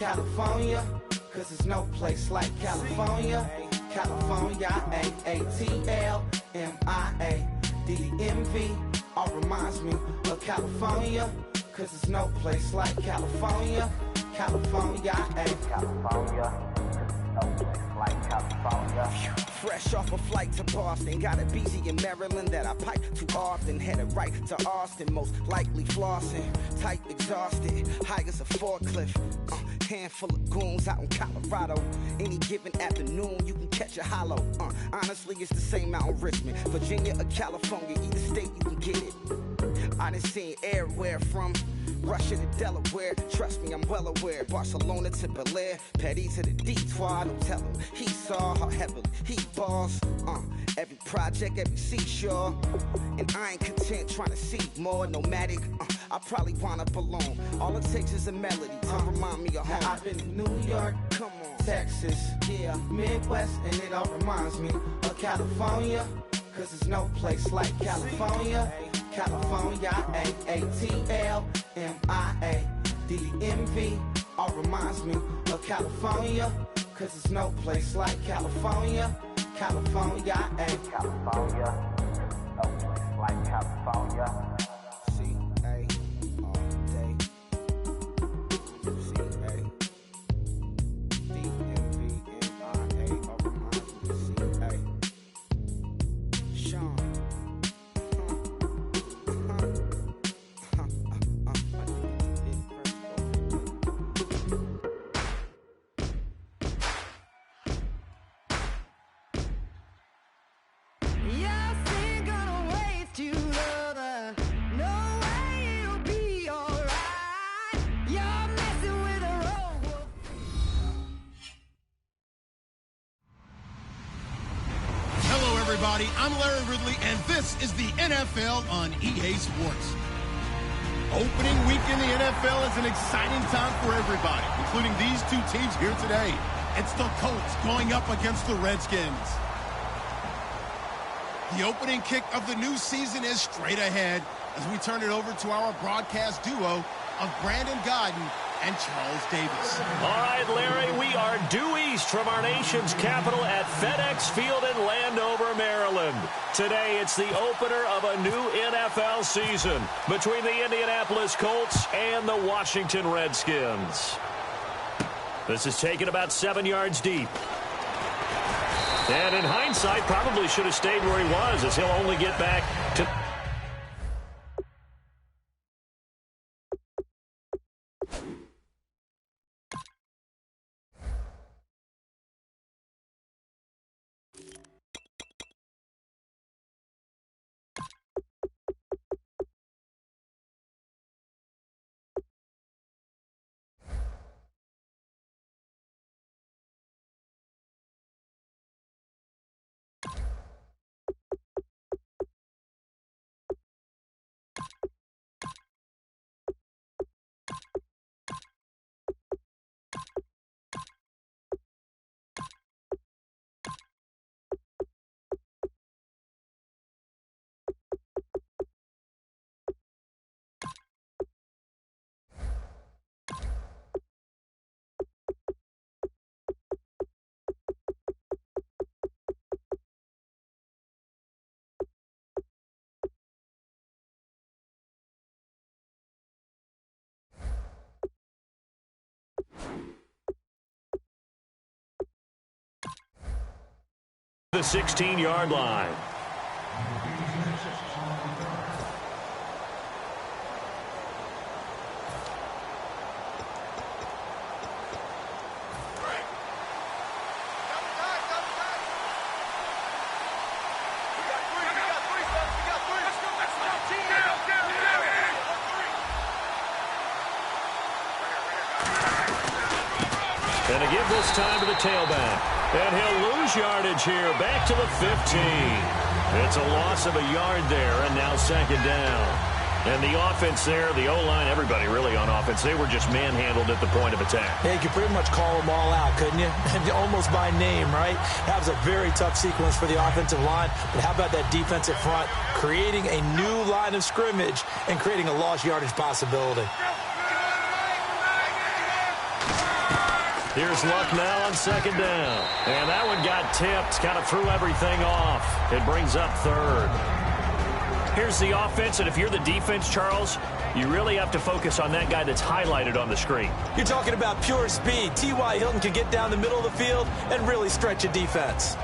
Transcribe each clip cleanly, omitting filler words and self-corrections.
California, cause there's no place like California. California, A-A-T-L-M-I-A-D-D-M-V. All reminds me of California, cause there's no place like California. California, California, no place like California. Fresh off a flight to Boston, got a BZ in Maryland that I pipe too often. Headed right to Austin, most likely flossing. Tight, exhausted, high as a forklift. Handful of goons out in Colorado. Any given afternoon, you can catch a hollow. Honestly, it's the same out in Richmond, Virginia or California. Either state, you can get it. I done seen everywhere from Russia to Delaware. Trust me, I'm well aware. Barcelona to Bel Air, Petty to the Detroit. Don't tell him he saw how heavily he balls. Every project, every seashore. And I ain't content trying to see more. Nomadic, I probably wind up alone. All it takes is a melody to remind me of home. I've been to New York, come on, Texas, yeah, Midwest, and it all reminds me of California, cause there's no place like California. California, A-A-T-L-M-I-A-D-D-M-V. All reminds me of California, cause there's no place like California. California, California, no place like California. C-A all day. C-A-D-M-V-M-I-A. All reminds me of C-A. Sean. I'm Larry Ridley, and this is the NFL on EA Sports. Opening week in the NFL is an exciting time for everybody, including these two teams here today. It's the Colts going up against the Redskins. The opening kick of the new season is straight ahead as we turn it over to our broadcast duo of Brandon Godden and Charles Davis. All right, Larry, we are due east from our nation's capital at FedEx Field in Landover, Maryland. Today, it's the opener of a new NFL season between the Indianapolis Colts and the Washington Redskins. This is taken about 7 yards deep. And in hindsight, probably should have stayed where he was, as he'll only get back to... the 16-yard line. And to give this time to the tailback. And he'll lose yardage here, back to the 15. It's a loss of a yard there, and now second down. And the offense there, the O-line, everybody really on offense, they were just manhandled at the point of attack. Yeah, you could pretty much call them all out, couldn't you? Almost by name, right? That was a very tough sequence for the offensive line. But how about that defensive front creating a new line of scrimmage and creating a lost yardage possibility? Here's Luck now on second down. And that one got tipped, kind of threw everything off. It brings up third. Here's the offense, and if you're the defense, Charles, you really have to focus on that guy that's highlighted on the screen. You're talking about pure speed. T.Y. Hilton can get down the middle of the field and really stretch a defense.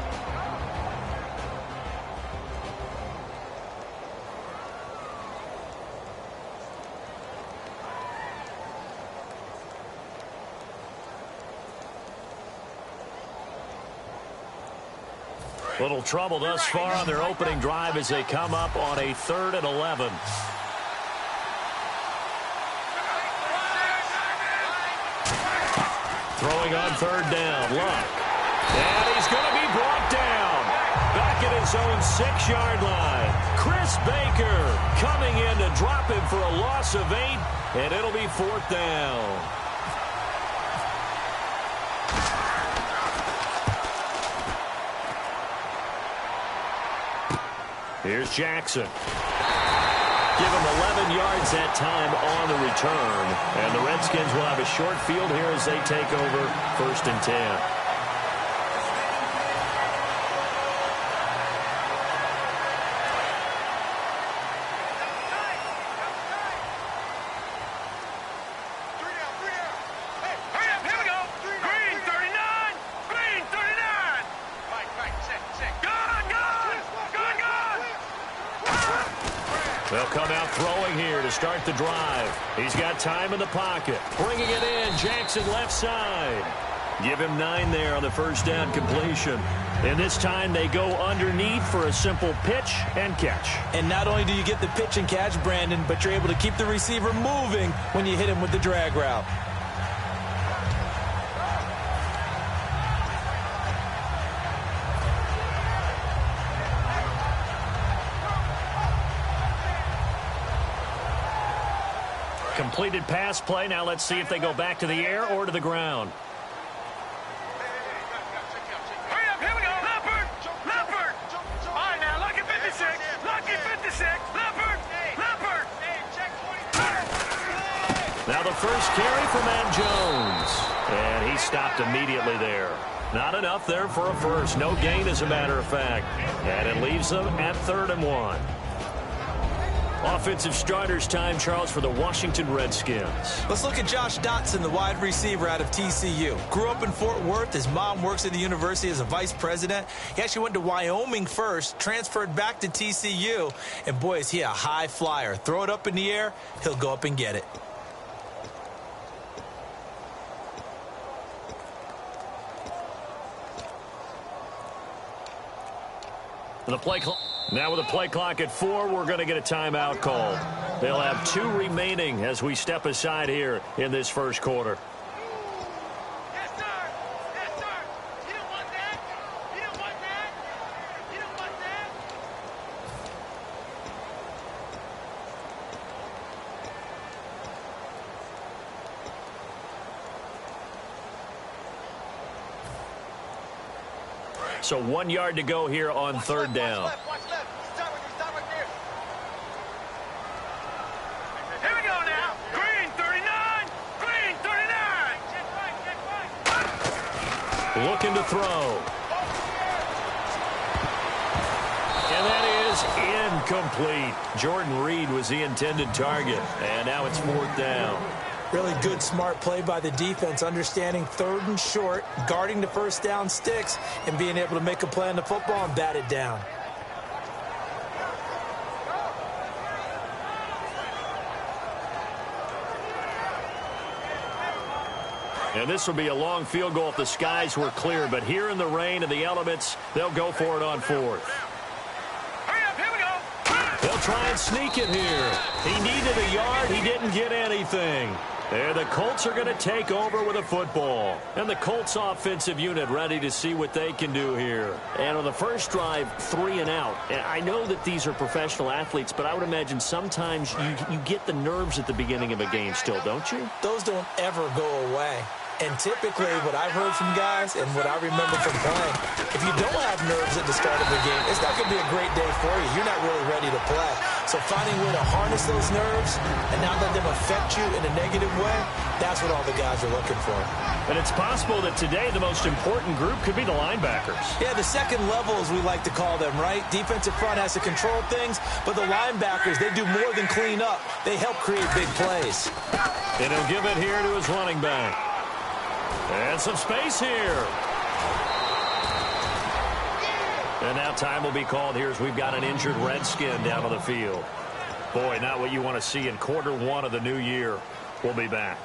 Little trouble thus far on their opening drive as they come up on a 3rd and 11. Throwing on 3rd down, Luck. And he's going to be brought down. Back at his own 6-yard line. Chris Baker coming in to drop him for a loss of 8, and it'll be 4th down. Here's Jackson. Give him 11 yards that time on the return. And the Redskins will have a short field here as they take over 1st and 10. They'll come out throwing here to start the drive. He's got time in the pocket. Bringing it in, Jackson left side. Give him 9 there on the 1st down completion. And this time they go underneath for a simple pitch and catch. And not only do you get the pitch and catch, Brandon, but you're able to keep the receiver moving when you hit him with the drag route. Completed pass play. Now let's see if they go back to the air or to the ground. Hurry up, here we go. Leopard. All right, now, lucky 56. Lucky 56. Leopard. Check 23. Now the first carry for Matt Jones. And he stopped immediately there. Not enough there for a first. No gain, as a matter of fact. And it leaves them at 3rd and 1. Offensive starters time, Charles, for the Washington Redskins. Let's look at Josh Dotson, the wide receiver out of TCU. Grew up in Fort Worth. His mom works at the university as a vice president. He actually went to Wyoming first, transferred back to TCU, and boy, is he a high flyer. Throw it up in the air, he'll go up and get it. Now with a play clock at 4, we're going to get a timeout call. They'll have 2 remaining as we step aside here in this first quarter. Yes, sir. Yes, sir. You don't want that. You don't want that. You don't want that. So 1 yard to go here on 3rd down. Watch left. Start right there. Here we go now. Green 39. Green 39. Check right. Looking to throw. And that is incomplete. Jordan Reed was the intended target. And now it's 4th down. Really good, smart play by the defense, understanding 3rd and short, guarding the 1st down sticks, and being able to make a play on the football and bat it down. And this will be a long field goal if the skies were clear. But here in the rain and the elements, they'll go for it on 4th. Hurry up, here we go. They'll try and sneak it here. He needed a yard. He didn't get anything. And the Colts are going to take over with a football. And the Colts offensive unit ready to see what they can do here. And on the first drive, 3 and out. And I know that these are professional athletes, but I would imagine sometimes you get the nerves at the beginning of a game still, don't you? Those don't ever go away. And typically, what I've heard from guys and what I remember from playing, if you don't have nerves at the start of the game, it's not going to be a great day for you. You're not really ready to play. So finding a way to harness those nerves and not let them affect you in a negative way, that's what all the guys are looking for. And it's possible that today the most important group could be the linebackers. Yeah, the second level, as we like to call them, right? Defensive front has to control things, but the linebackers, they do more than clean up. They help create big plays. And he'll give it here to his running back. And some space here. And now time will be called here as we've got an injured Redskin down on the field. Boy, not what you want to see in quarter one of the new year. We'll be back.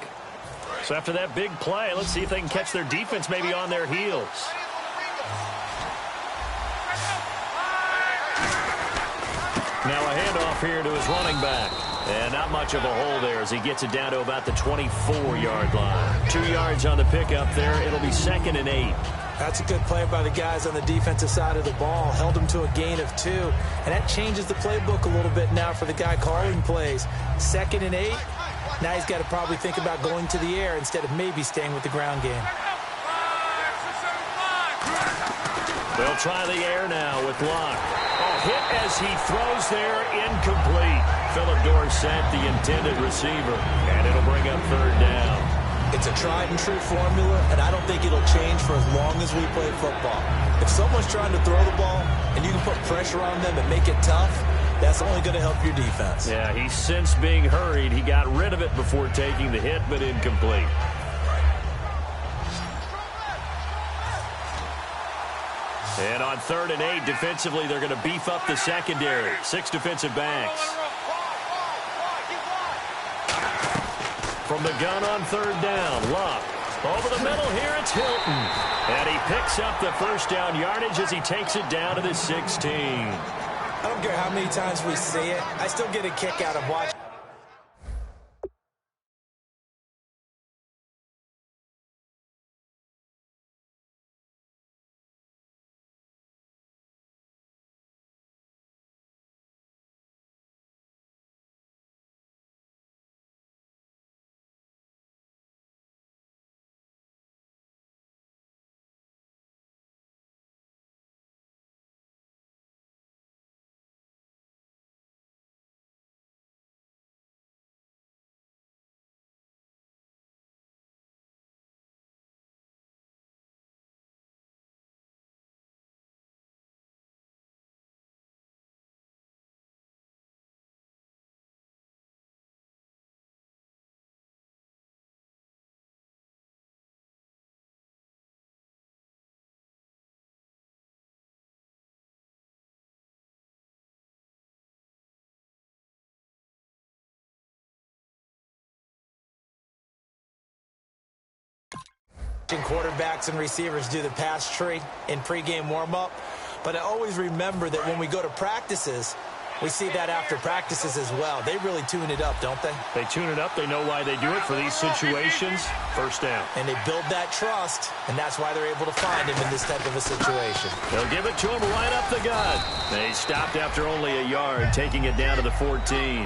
So after that big play, let's see if they can catch their defense maybe on their heels. Now a handoff here to his running back. And not much of a hole there as he gets it down to about the 24-yard line. 2 yards on the pickup there. It'll be 2nd and 8. That's a good play by the guys on the defensive side of the ball. Held him to a gain of 2. And that changes the playbook a little bit now for the guy calling plays. 2nd and 8. Now he's got to probably think about going to the air instead of maybe staying with the ground game. They'll try the air now with Locke. Hit as he throws there, incomplete. Philip Dorsett, the intended receiver, and it'll bring up 3rd down. It's a tried-and-true formula, and I don't think it'll change for as long as we play football. If someone's trying to throw the ball and you can put pressure on them and make it tough, that's only going to help your defense. Yeah, he sensed being hurried. He got rid of it before taking the hit, but incomplete. And on 3rd and 8, defensively, they're going to beef up the secondary. 6 defensive backs. From the gun on 3rd down, Locke. Over the middle here, it's Hilton. And he picks up the first down yardage as he takes it down to the 16. I don't care how many times we see it. I still get a kick out of watching. Quarterbacks and receivers do the pass tree in pregame warm-up, but I always remember that when we go to practices, we see that after practices as well. They really tune it up, don't they? They tune it up. They know why they do it for these situations. First down. And they build that trust, and that's why they're able to find him in this type of a situation. They'll give it to him right up the gut. They stopped after only a yard, taking it down to the 14.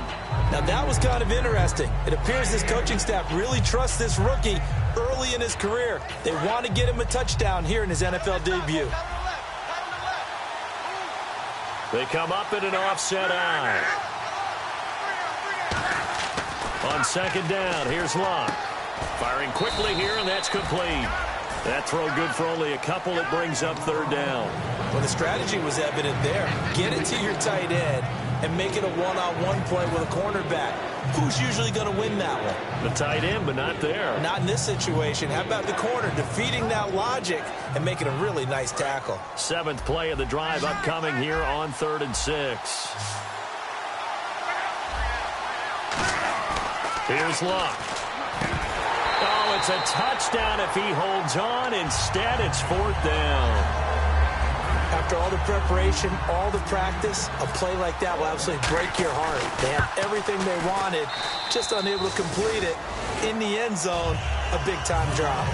Now, that was kind of interesting. It appears this coaching staff really trusts this rookie early in his career. They want to get him a touchdown here in his NFL debut. They come up in an offset eye. On 2nd down, here's Locke. Firing quickly here, and that's complete. That throw good for only a couple. It brings up 3rd down. Well, the strategy was evident there. Get it to your tight end and make it a one-on-one play with a cornerback. Who's usually going to win that one? The tight end, but not there. Not in this situation. How about the corner defeating that logic and making a really nice tackle? 7th play of the drive upcoming here on 3rd and 6. Here's Locke. Oh, it's a touchdown if he holds on. Instead, it's 4th down. After all the preparation, all the practice, a play like that will absolutely break your heart. They had everything they wanted, just unable to complete it. In the end zone, a big-time drop.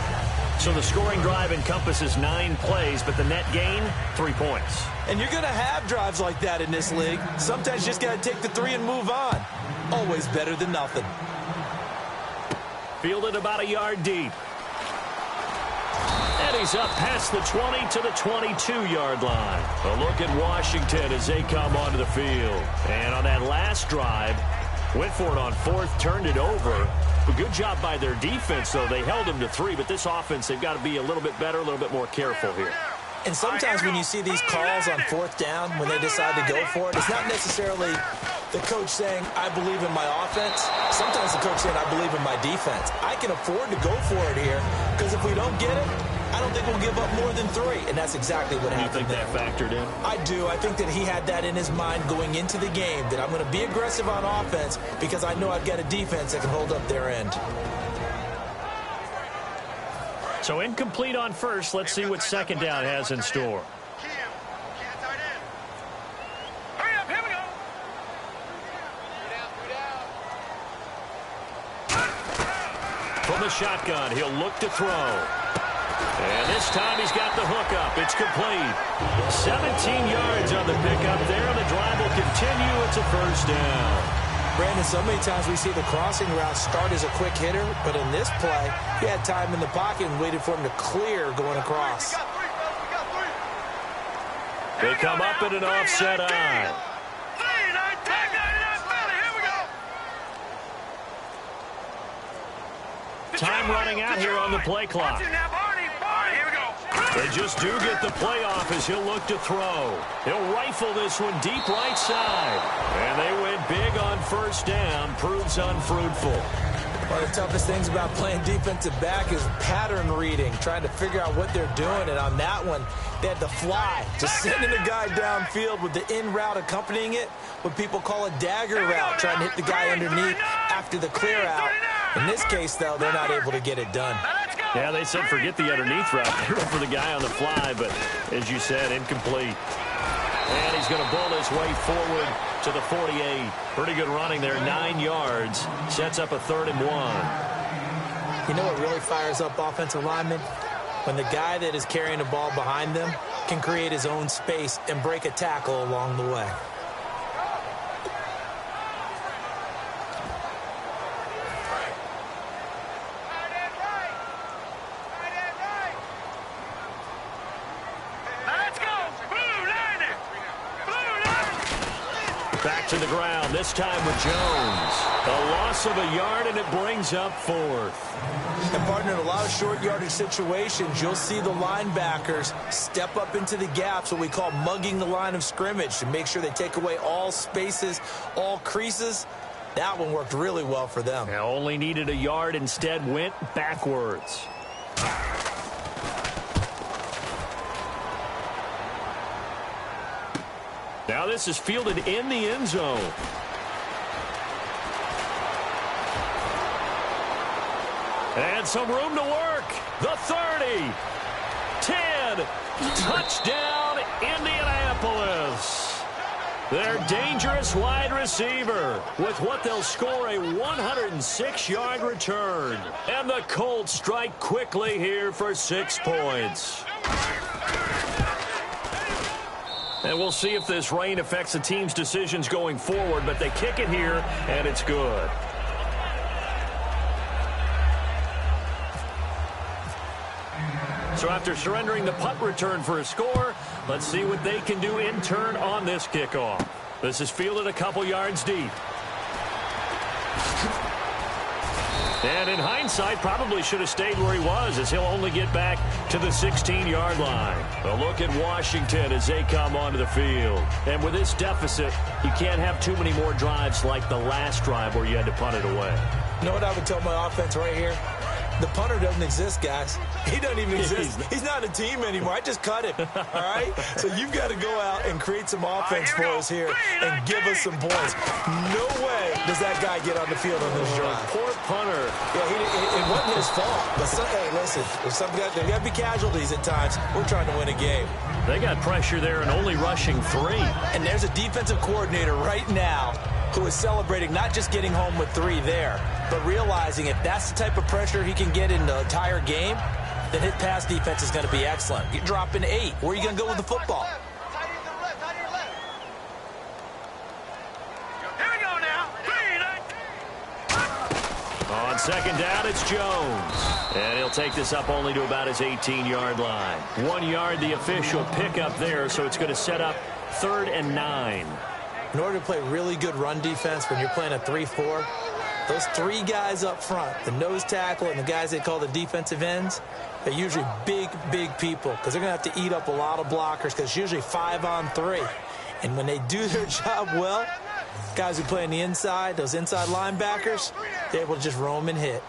So the scoring drive encompasses 9 plays, but the net gain, 3 points. And you're going to have drives like that in this league. Sometimes you just got to take the 3 and move on. Always better than nothing. Fielded about a yard deep. He's up past the 20 to the 22-yard line. A look at Washington as they come onto the field. And on that last drive, went for it on fourth, turned it over. A good job by their defense, though. They held them to 3, but this offense, they've got to be a little bit better, a little bit more careful here. And sometimes when you see these calls on fourth down, when they decide to go for it, it's not necessarily the coach saying, I believe in my offense. Sometimes the coach saying, I believe in my defense. I can afford to go for it here, because if we don't get it, I don't think we'll give up more than 3. And that's exactly what happened. You think that factored in? I do. I think that he had that in his mind going into the game, that I'm going to be aggressive on offense because I know I've got a defense that can hold up their end. So incomplete on first. Let's see what second down has in store. Hurry up, here we go. From the shotgun, he'll look to throw. And this time he's got the hook up. It's complete. 17 yards on the pickup there, and the drive will continue. It's a first down. Brandon, so many times we see the crossing route start as a quick hitter, but in this play, he had time in the pocket and waited for him to clear going across. They come up at an offset eye. Time running out here on the play clock. They just do get the play off as he'll look to throw. He'll rifle this one deep right side. And they went big on first down. Proves unfruitful. One of the toughest things about playing defensive back is pattern reading, trying to figure out what they're doing. And on that one, they had to fly, just sending a guy downfield with the in route accompanying it, what people call a dagger route, trying to hit the guy underneath after the clear out. In this case, though, they're not able to get it done. Yeah, they said forget the underneath route for the guy on the fly, but as you said, incomplete. And he's going to bull his way forward to the 48. Pretty good running there, 9 yards. Sets up a 3rd and 1. You know what really fires up offensive linemen? When the guy that is carrying the ball behind them can create his own space and break a tackle along the way. Back to the ground, this time with Jones. A loss of a yard, and it brings up 4th. And, partner, in a lot of short yardage situations, you'll see the linebackers step up into the gaps, what we call mugging the line of scrimmage, to make sure they take away all spaces, all creases. That one worked really well for them. Now only needed a yard, instead went backwards. Now this is fielded in the end zone. And some room to work. The 30. 10. Touchdown, Indianapolis. Their dangerous wide receiver with what they'll score a 106-yard return. And the Colts strike quickly here for 6 points. And we'll see if this rain affects the team's decisions going forward, but they kick it here, and it's good. So after surrendering the punt return for a score, let's see what they can do in turn on this kickoff. This is fielded a couple yards deep. And in hindsight, probably should have stayed where he was, as he'll only get back to the 16-yard line. A look at Washington as they come onto the field. And with this deficit, you can't have too many more drives like the last drive where you had to punt it away. You know what I would tell my offense right here? The punter doesn't exist, guys. He doesn't even exist. He's not a team anymore. I just cut him, all right? So you've got to go out and create some offense for us here and give us some points. No way does that guy get on the field on this drive. Poor punter. Yeah, it wasn't his fault. But hey, listen, there got to be casualties at times. We're trying to win a game. They got pressure there and only rushing 3. And there's a defensive coordinator right now who is celebrating not just getting home with 3 there, but realizing if that's the type of pressure he can get in the entire game, then his pass defense is going to be excellent. You're dropping 8. Where are you going to go with the football? Here we go now. On second down, it's Jones. And he'll take this up only to about his 18-yard line. 1 yard, the official pickup there, so it's going to set up 3rd and 9. In order to play really good run defense when you're playing a 3-4, those 3 guys up front, the nose tackle and the guys they call the defensive ends, they're usually big, big people because they're going to have to eat up a lot of blockers because it's usually 5-on-3. And when they do their job well, guys who play on the inside, those inside linebackers, they're able to just roam and hit.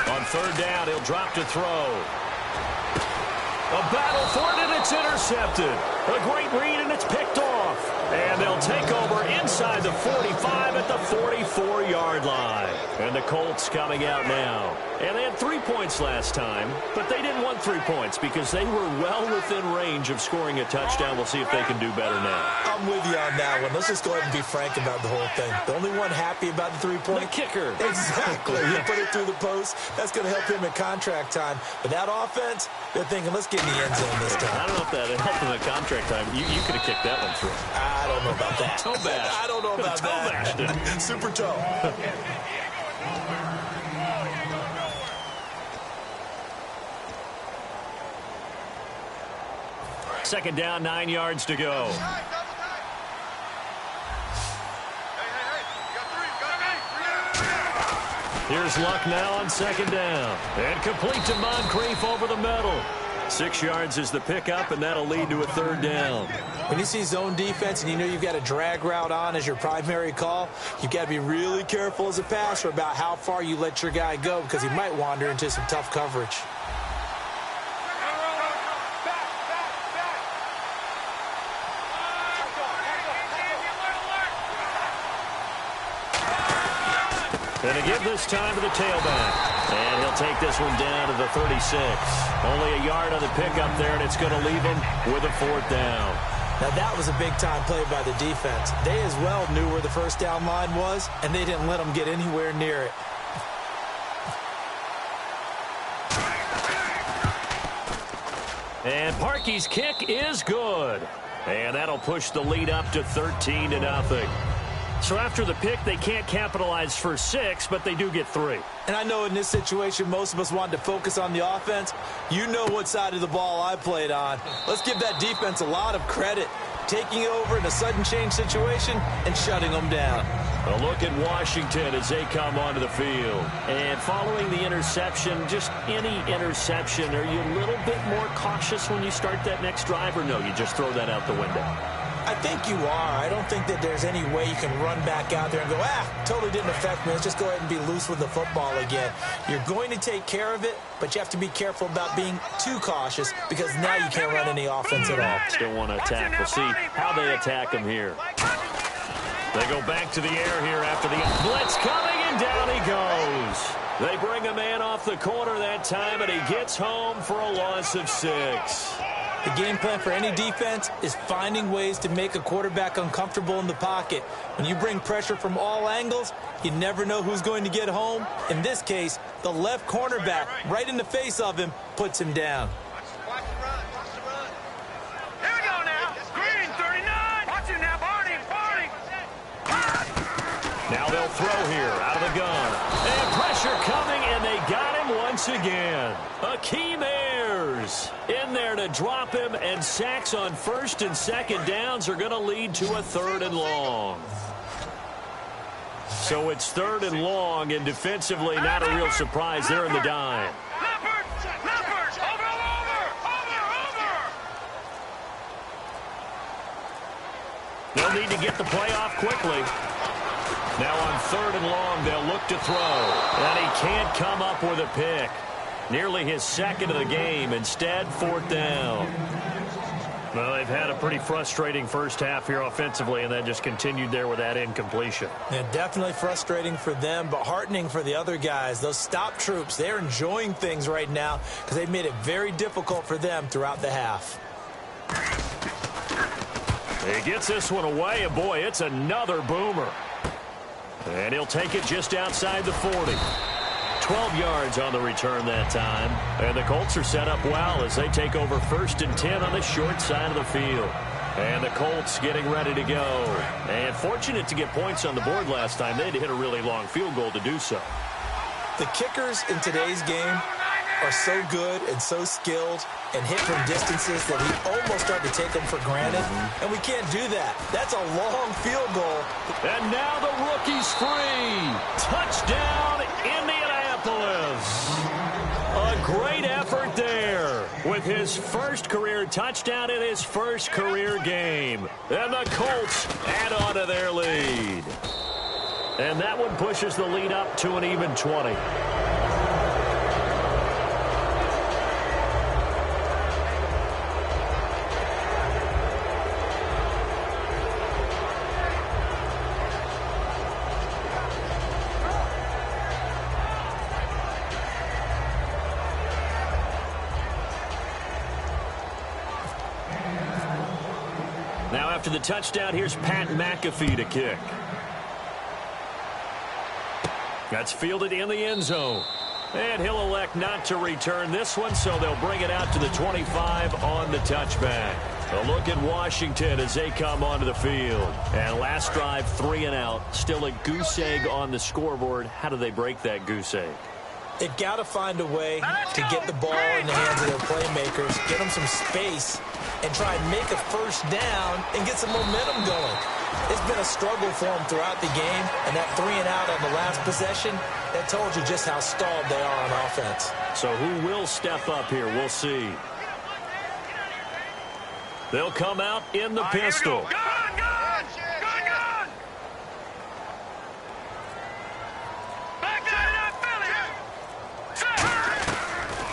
On 3rd down, he'll drop to throw. A battle for it, and it's intercepted. A great read, and it's picked off. And they'll take over inside the 45 at the 44-yard line. And the Colts coming out now. And they had 3 points last time, but they didn't want 3 points because they were well within range of scoring a touchdown. We'll see if they can do better now. I'm with you on that one. Let's just go ahead and be frank about the whole thing. The only one happy about the 3-point? The kicker. Exactly. You put it through the post. That's going to help him at contract time. But that offense, they're thinking, let's get in the end zone this time. I don't know if that helped him at contract time. You could have kicked that one through. I don't know about that. Toe bash. I don't know about that. Toe bashed it. Super toe. Second down, 9 yards to go. Here's Luck now on 2nd down. And complete to Moncrief over the middle. 6 yards is the pickup, and that'll lead to a 3rd down. When you see zone defense and you know you've got a drag route on as your primary call, you've got to be really careful as a passer about how far you let your guy go because he might wander into some tough coverage. Going to give this time to the tailback. And he'll take this one down to the 36. Only a yard on the pickup there, and it's going to leave him with a 4th down. Now, that was a big-time play by the defense. They as well knew where the first down line was, and they didn't let them get anywhere near it. And Parkey's kick is good. And that'll push the lead up to 13-0. So after the pick, they can't capitalize for 6, but they do get 3. And I know in this situation, most of us wanted to focus on the offense. You know what side of the ball I played on. Let's give that defense a lot of credit. Taking over in a sudden change situation and shutting them down. A look at Washington as they come onto the field. And following the interception, just any interception, are you a little bit more cautious when you start that next drive, or no, you just throw that out the window? I think you are. I don't think that there's any way you can run back out there and go, totally didn't affect me. Let's just go ahead and be loose with the football again. You're going to take care of it, but you have to be careful about being too cautious because now you can't run any offense at all. Still want to attack. We'll see how they attack him here. They go back to the air here after the blitz coming, and down he goes. They bring a man off the corner that time, and he gets home for a loss of 6. The game plan for any defense is finding ways to make a quarterback uncomfortable in the pocket. When you bring pressure from all angles, you never know who's going to get home. In this case, the left cornerback, right in the face of him, puts him down. Watch the run. Here we go now. Green, 39. Watch him now, Barney. Now they'll throw here out of the gun. And pressure coming, and they got him once again. Akeem Ayers in there to drop him, and sacks on 1st and 2nd downs are going to lead to a 3rd and long. So it's 3rd and long, and defensively not a real surprise. They're in the dime. Leopard, over. They'll need to get the play off quickly. Now on 3rd and long, they'll look to throw. And he can't come up with a pick. Nearly his 2nd of the game. Instead, 4th down. Well, they've had a pretty frustrating first half here offensively, and that just continued there with that incompletion. Yeah, definitely frustrating for them, but heartening for the other guys. Those stop troops, they're enjoying things right now because they've made it very difficult for them throughout the half. He gets this one away, and boy, it's another boomer. And he'll take it just outside the 40. 12 yards on the return that time. And the Colts are set up well as they take over 1st and 10 on the short side of the field. And the Colts getting ready to go. And fortunate to get points on the board last time. They had to hit a really long field goal to do so. The kickers in today's game are so good and so skilled and hit from distances that we almost start to take them for granted. And we can't do that. That's a long field goal. And now the rookie's free. Touchdown, Indianapolis. A great effort there with his first career touchdown in his first career game. And the Colts add on to their lead. And that one pushes the lead up to an even 20. Now after the touchdown, here's Pat McAfee to kick. That's fielded in the end zone. And he'll elect not to return this one, so they'll bring it out to the 25 on the touchback. A look at Washington as they come onto the field. And last drive, 3 and out. Still a goose egg on the scoreboard. How do they break that goose egg? They've got to find a way to get the ball in the hands of their playmakers, get them some space, and try and make a first down and get some momentum going. It's been a struggle for them throughout the game, and that 3 and out on the last possession, that told you just how stalled they are on offense. So who will step up here? We'll see. They'll come out in the pistol.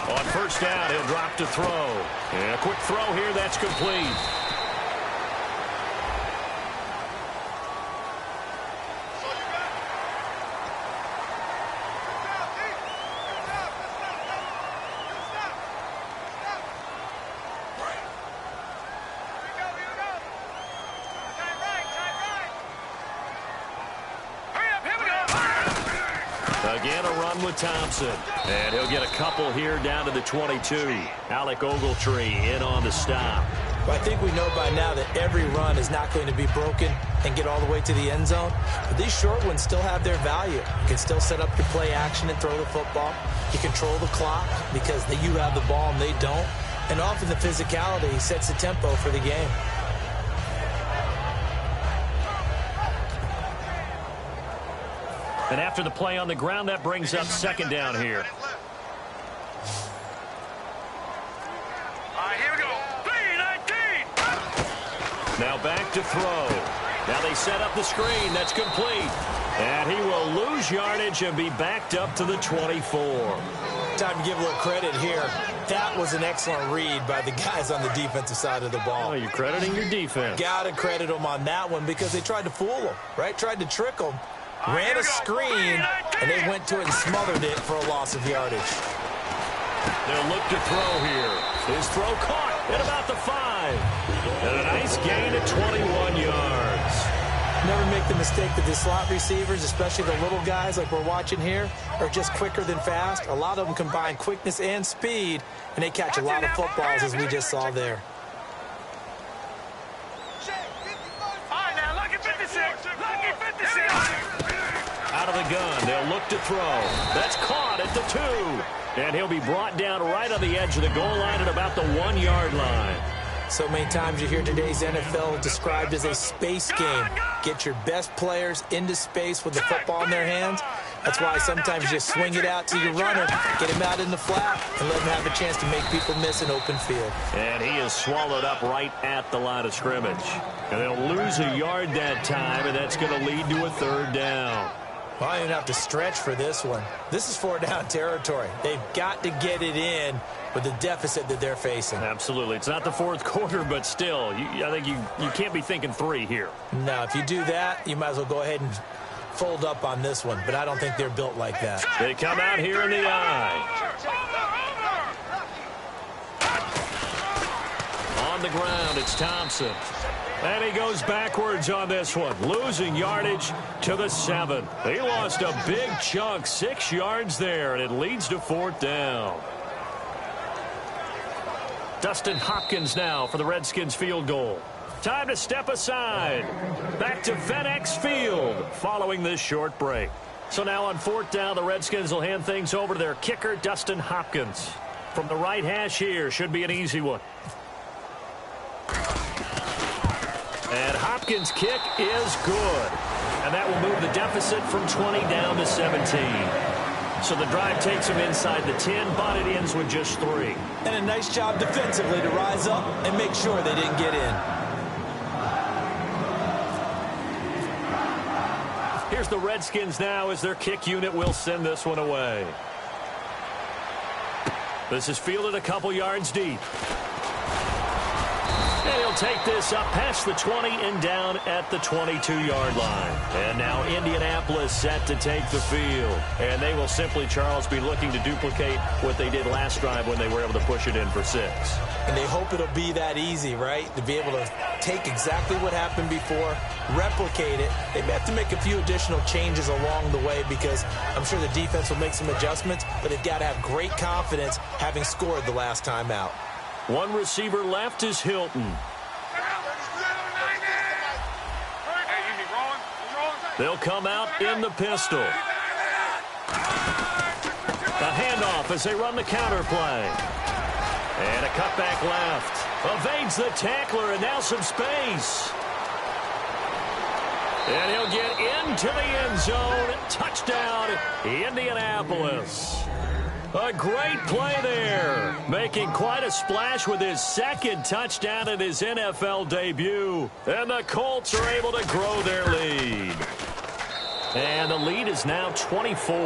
On first down, he'll drop to throw. And a quick throw here, that's complete. Again, a run with Thompson. And he'll get a couple here down to the 22. Alec Ogletree in on the stop. Well, I think we know by now that every run is not going to be broken and get all the way to the end zone. But these short ones still have their value. You can still set up your play action and throw the football. You control the clock because you have the ball and they don't. And often the physicality sets the tempo for the game. And after the play on the ground, that brings up second down here. Here we go. 3-19. Now back to throw. Now they set up the screen. That's complete. And he will lose yardage and be backed up to the 24. Time to give a little credit here. That was an excellent read by the guys on the defensive side of the ball. Oh, you're crediting your defense. Got to credit them on that one because they tried to fool them, right? Tried to trick them. Ran a screen, and they went to it and smothered it for a loss of yardage. They'll look to throw here. His throw caught at about the 5. And a nice gain at 21 yards. Never make the mistake that the slot receivers, especially the little guys like we're watching here, are just quicker than fast. A lot of them combine quickness and speed, and they catch a lot of footballs as we just saw there. All right, now, lucky 56. Lucky 56. Out of the gun, they'll look to throw. That's caught at the 2. And he'll be brought down right on the edge of the goal line at about the 1-yard line. So many times you hear today's NFL described as a space game. Get your best players into space with the football in their hands. That's why sometimes you just swing it out to your runner, get him out in the flat, and let him have a chance to make people miss an open field. And he is swallowed up right at the line of scrimmage. And they'll lose a yard that time, and that's going to lead to a 3rd down. Well, I don't even have to stretch for this one. This is 4-down territory. They've got to get it in with the deficit that they're facing. Absolutely. It's not the 4th quarter, but still, I think you can't be thinking 3 here. No, if you do that, you might as well go ahead and fold up on this one. But I don't think they're built like that. They come out here in the eye. On the ground, it's Thompson. And he goes backwards on this one, losing yardage to the 7. He lost a big chunk, 6 yards there, and it leads to 4th down. Dustin Hopkins now for the Redskins field goal. Time to step aside. Back to FedEx Field following this short break. So now on 4th down, the Redskins will hand things over to their kicker, Dustin Hopkins. From the right hash here, should be an easy one. And Hopkins' kick is good. And that will move the deficit from 20 down to 17. So the drive takes them inside the 10, but it ends with just 3. And a nice job defensively to rise up and make sure they didn't get in. Here's the Redskins now as their kick unit will send this one away. This is fielded a couple yards deep. And he'll take this up past the 20 and down at the 22-yard line. And now Indianapolis set to take the field. And they will simply, Charles, be looking to duplicate what they did last drive when they were able to push it in for 6. And they hope it'll be that easy, right? To be able to take exactly what happened before, replicate it. They may have to make a few additional changes along the way because I'm sure the defense will make some adjustments, but they've got to have great confidence having scored the last time out. One receiver left is Hilton. They'll come out in the pistol. A handoff as they run the counter play. And a cutback left. Evades the tackler and now some space. And he'll get into the end zone. Touchdown, Indianapolis. A great play there, making quite a splash with his 2nd touchdown in his NFL debut. And the Colts are able to grow their lead. And the lead is now 24.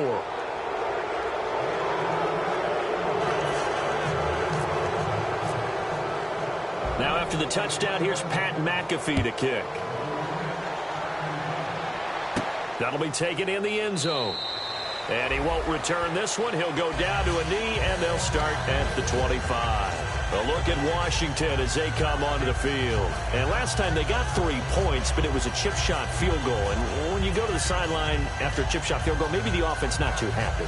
Now after the touchdown, here's Pat McAfee to kick. That'll be taken in the end zone. And he won't return this one. He'll go down to a knee, and they'll start at the 25. A look at Washington as they come onto the field. And last time they got 3 points, but it was a chip shot field goal. And when you go to the sideline after a chip shot field goal, maybe the offense not too happy.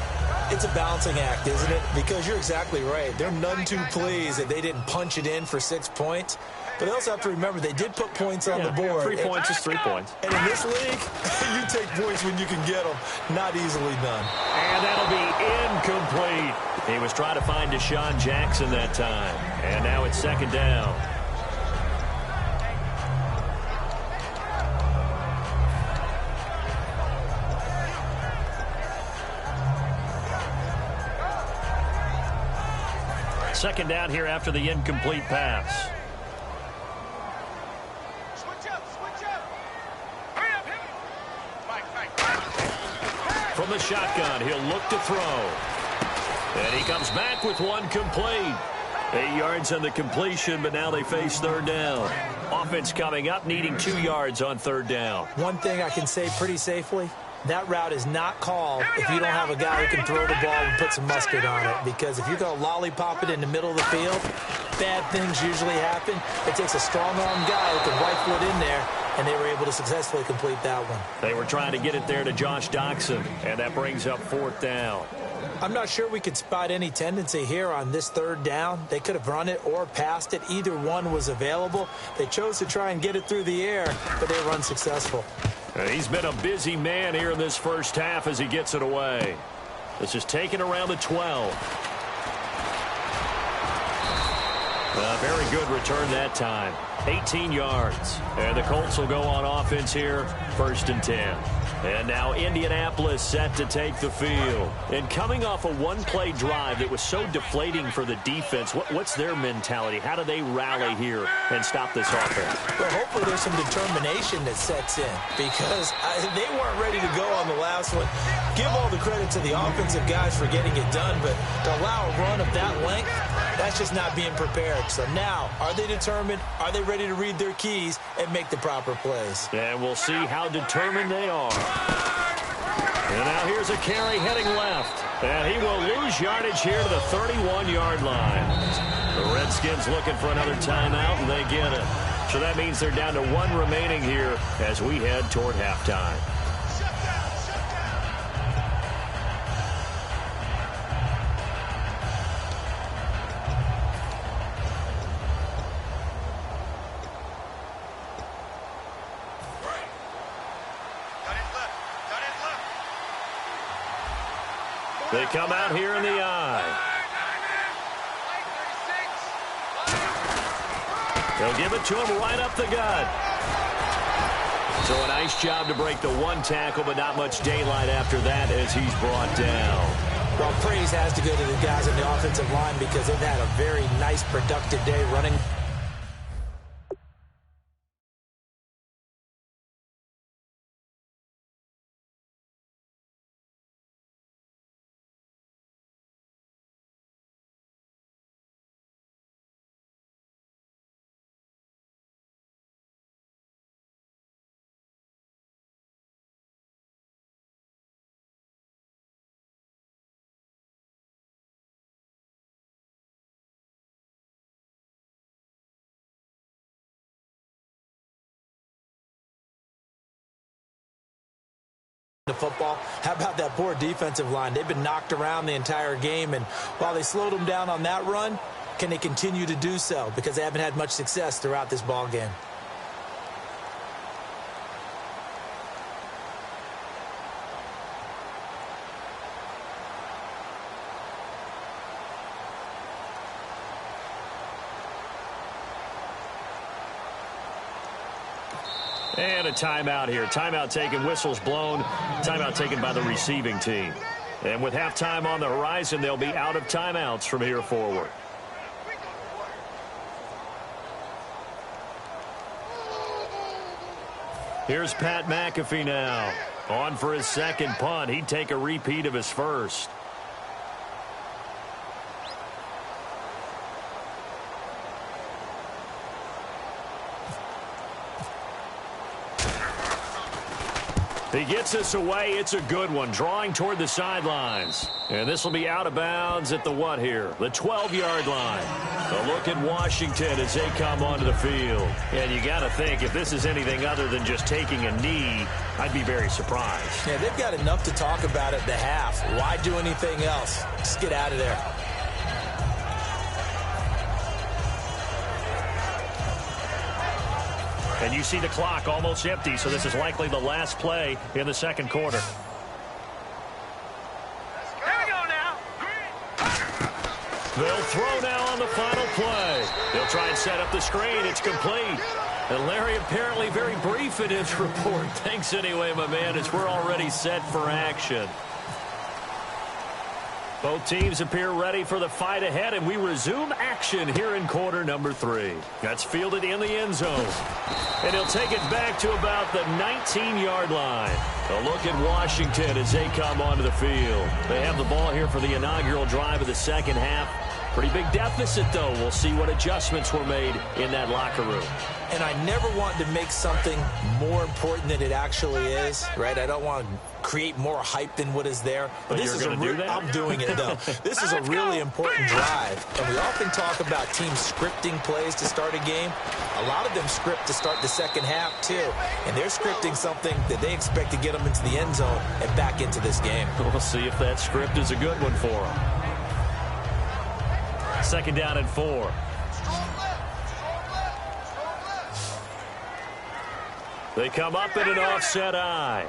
It's a balancing act, isn't it? Because you're exactly right. They're none too pleased that they didn't punch it in for 6 points. But they also have to remember they did put points on the board. 3 points is 3 points. And in this league, you take points when you can get them. Not easily done. And that'll be incomplete. He was trying to find Deshaun Jackson that time. And now it's 2nd down. Second down here after the incomplete pass. From the shotgun, he'll look to throw. And he comes back with one complete. 8 yards on the completion, but now they face 3rd down. Offense coming up, needing 2 yards on 3rd down. One thing I can say pretty safely, that route is not called if you don't have a guy who can throw the ball and put some mustard on it. Because if you're going to lollipop it in the middle of the field, bad things usually happen. It takes a strong-arm guy who can rifle it in there, and they were able to successfully complete that one. They were trying to get it there to Josh Doxson, and that brings up 4th down. I'm not sure we could spot any tendency here on this 3rd down. They could have run it or passed it. Either one was available. They chose to try and get it through the air, but they were unsuccessful. He's been a busy man here in this first half as he gets it away. This is taken around the 12. A very good return that time. 18 yards. And the Colts will go on offense here, 1st and 10. And now Indianapolis set to take the field. And coming off a one-play drive that was so deflating for the defense, what's their mentality? How do they rally here and stop this offense? Well, hopefully there's some determination that sets in because they weren't ready to go on the last one. Give all the credit to the offensive guys for getting it done, but to allow a run of that length, that's just not being prepared. So now, are they determined? Are they ready to read their keys and make the proper plays? And we'll see how determined they are. And now here's a carry heading left. And he will lose yardage here to the 31-yard line. The Redskins looking for another timeout, and they get it. So that means they're down to 1 remaining here as we head toward halftime. They come out here in the I. They'll give it to him right up the gut. So a nice job to break the one tackle, but not much daylight after that as he's brought down. Well, praise has to go to the guys on the offensive line because they've had a very nice, productive day running. The football. How about that poor defensive line? They've been knocked around the entire game, and while they slowed them down on that run, can they continue to do so? Because they haven't had much success throughout this ball game. And a timeout here. Timeout taken, whistles blown. Timeout taken by the receiving team. And with halftime on the horizon, they'll be out of timeouts from here forward. Here's Pat McAfee now. On for his second punt. He'd take a repeat of his first. He gets us away. It's a good one. Drawing toward the sidelines. And this will be out of bounds at the what here? The 12-yard line. A look at Washington as they come onto the field. And you got to think, if this is anything other than just taking a knee, I'd be very surprised. Yeah, they've got enough to talk about at the half. Why do anything else? Just get out of there. And you see the clock almost empty, so this is likely the last play in the second quarter. Here we go now. They'll throw now on the final play. They'll try and set up the screen. It's complete. And Larry apparently very brief in his report. Thanks anyway, my man, as we're already set for action. Both teams appear ready for the fight ahead, and we resume action here in quarter number 3. That's fielded in the end zone. And he'll take it back to about the 19-yard line. A look at Washington as they come onto the field. They have the ball here for the inaugural drive of the second half. Pretty big deficit, though. We'll see what adjustments were made in that locker room. And I never want to make something more important than it actually is, right? I don't want to create more hype than what is there. But this is a do that? I'm doing it, though. This is a really important drive. And we often talk about teams scripting plays to start a game. A lot of them script to start the second half, too. And they're scripting something that they expect to get them into the end zone and back into this game. We'll see if that script is a good one for them. Second down and 4. They come up in an offset I.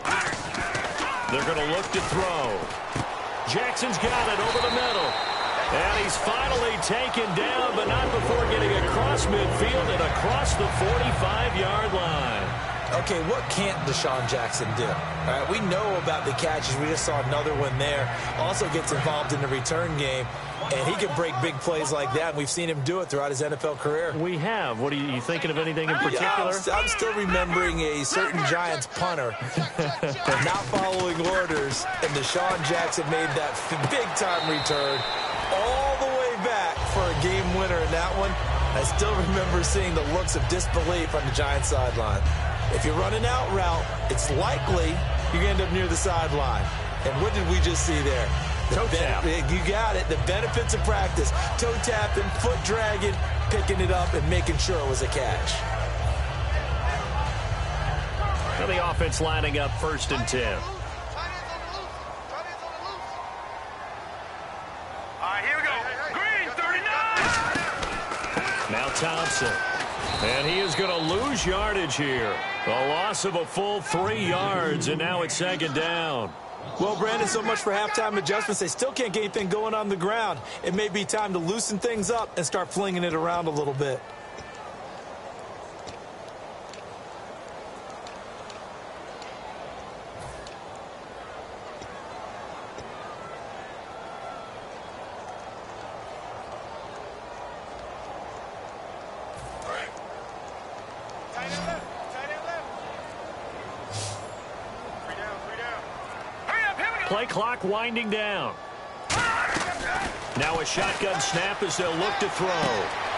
They're going to look to throw. Jackson's got it over the middle. And he's finally taken down, but not before getting across midfield and across the 45-yard line. Okay, what can't Deshaun Jackson do? All right, we know about the catches. We just saw another one there. Also gets involved in the return game, and he can break big plays like that. We've seen him do it throughout his NFL career. We have. What are you thinking of anything in particular? Yeah, I'm still remembering a certain Giants punter not following orders, and Deshaun Jackson made that big-time return all the way back for a game winner in that one. I still remember seeing the looks of disbelief on the Giants sideline. If you're running out route, it's likely you're going to end up near the sideline. And what did we just see there? Toe tap. You got it. The benefits of practice. Toe tapping, foot dragging, picking it up, and making sure it was a catch. Now the offense lining up 1st and 10. All right, here we go. Green, 39. Now Thompson. And he is going to lose yardage here. A loss of a full 3 yards, and now it's second down. Well, Brandon, so much for halftime adjustments. They still can't get anything going on the ground. It may be time to loosen things up and start flinging it around a little bit. Play clock winding down. Now a shotgun snap as they'll look to throw.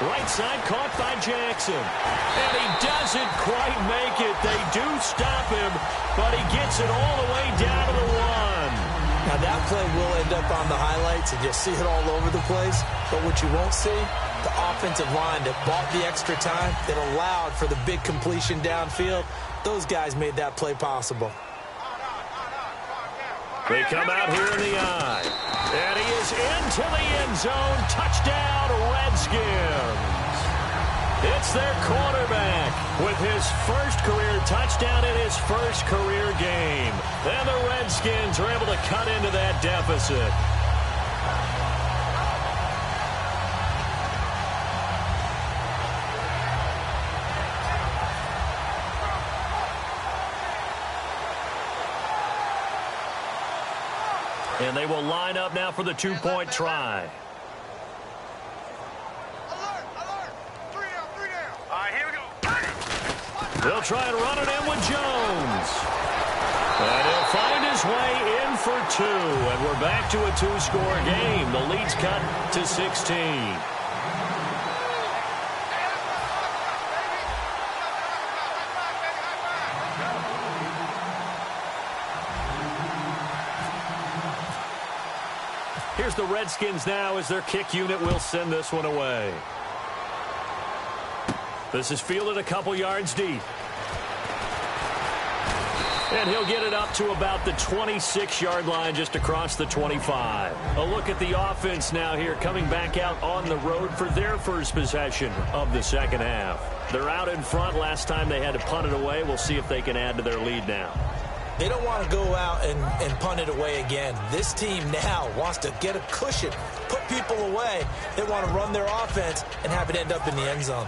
Right side caught by Jackson. And he doesn't quite make it. They do stop him, but he gets it all the way down to the 1. Now that play will end up on the highlights, and you'll see it all over the place. But what you won't see, the offensive line that bought the extra time, that allowed for the big completion downfield, those guys made that play possible. They come out here in the eye. And he is into the end zone. Touchdown, Redskins. It's their quarterback with his first career touchdown in his first career game. And the Redskins are able to cut into that deficit. And they will line up now for the two-point try. Alert! 3 down. All right, here we go. They'll try and run it in with Jones. And he'll find his way in for 2. And we're back to a 2-score game. The lead's cut to 16. Here's the Redskins now as their kick unit will send this one away. This is fielded a couple yards deep. And he'll get it up to about the 26-yard line just across the 25. A look at the offense now here coming back out on the road for their first possession of the second half. They're out in front. Last time they had to punt it away. We'll see if they can add to their lead now. They don't want to go out and punt it away again. This team now wants to get a cushion, put people away. They want to run their offense and have it end up in the end zone.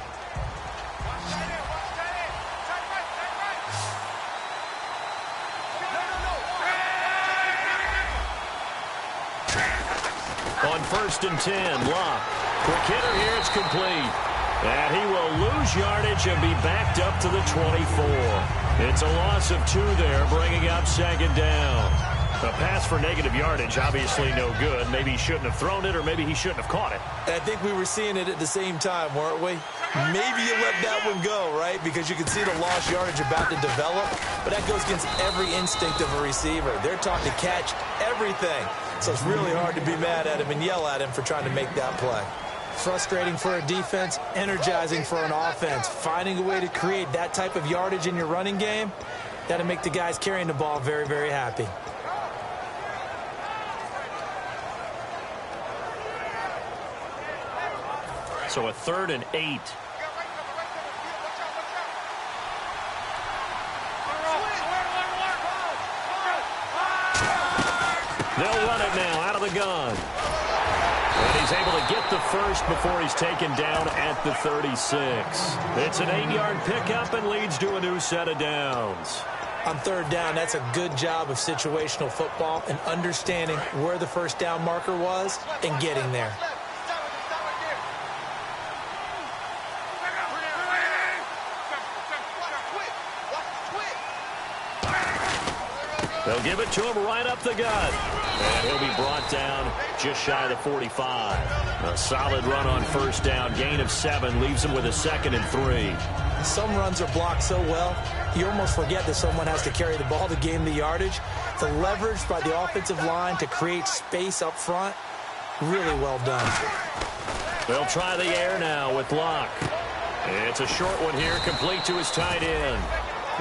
On 1st and 10, Locke. Quick hitter here, it's complete. And he will lose yardage and be backed up to the 24. It's a loss of 2 there, bringing up second down. A pass for negative yardage, obviously no good. Maybe he shouldn't have thrown it, or maybe he shouldn't have caught it. I think we were seeing it at the same time, weren't we? Maybe you let that one go, right? Because you can see the lost yardage about to develop. But that goes against every instinct of a receiver. They're taught to catch everything. So it's really hard to be mad at him and yell at him for trying to make that play. Frustrating for a defense, energizing for an offense. Finding a way to create that type of yardage in your running game, that'll make the guys carrying the ball very, very happy. So a 3rd and 8. They'll run it now out of the gun. And he's able to get the first before he's taken down at the 36. It's an 8-yard pickup and leads to a new set of downs. On 3rd down, that's a good job of situational football and understanding where the first down marker was and getting there. They'll give it to him right up the gut. And he'll be brought down just shy of the 45. A solid run on 1st down. Gain of 7 leaves him with a 2nd and 3. Some runs are blocked so well, you almost forget that someone has to carry the ball to gain the yardage. The leverage by the offensive line to create space up front, really well done. They'll try the air now with Locke. It's a short one here, complete to his tight end.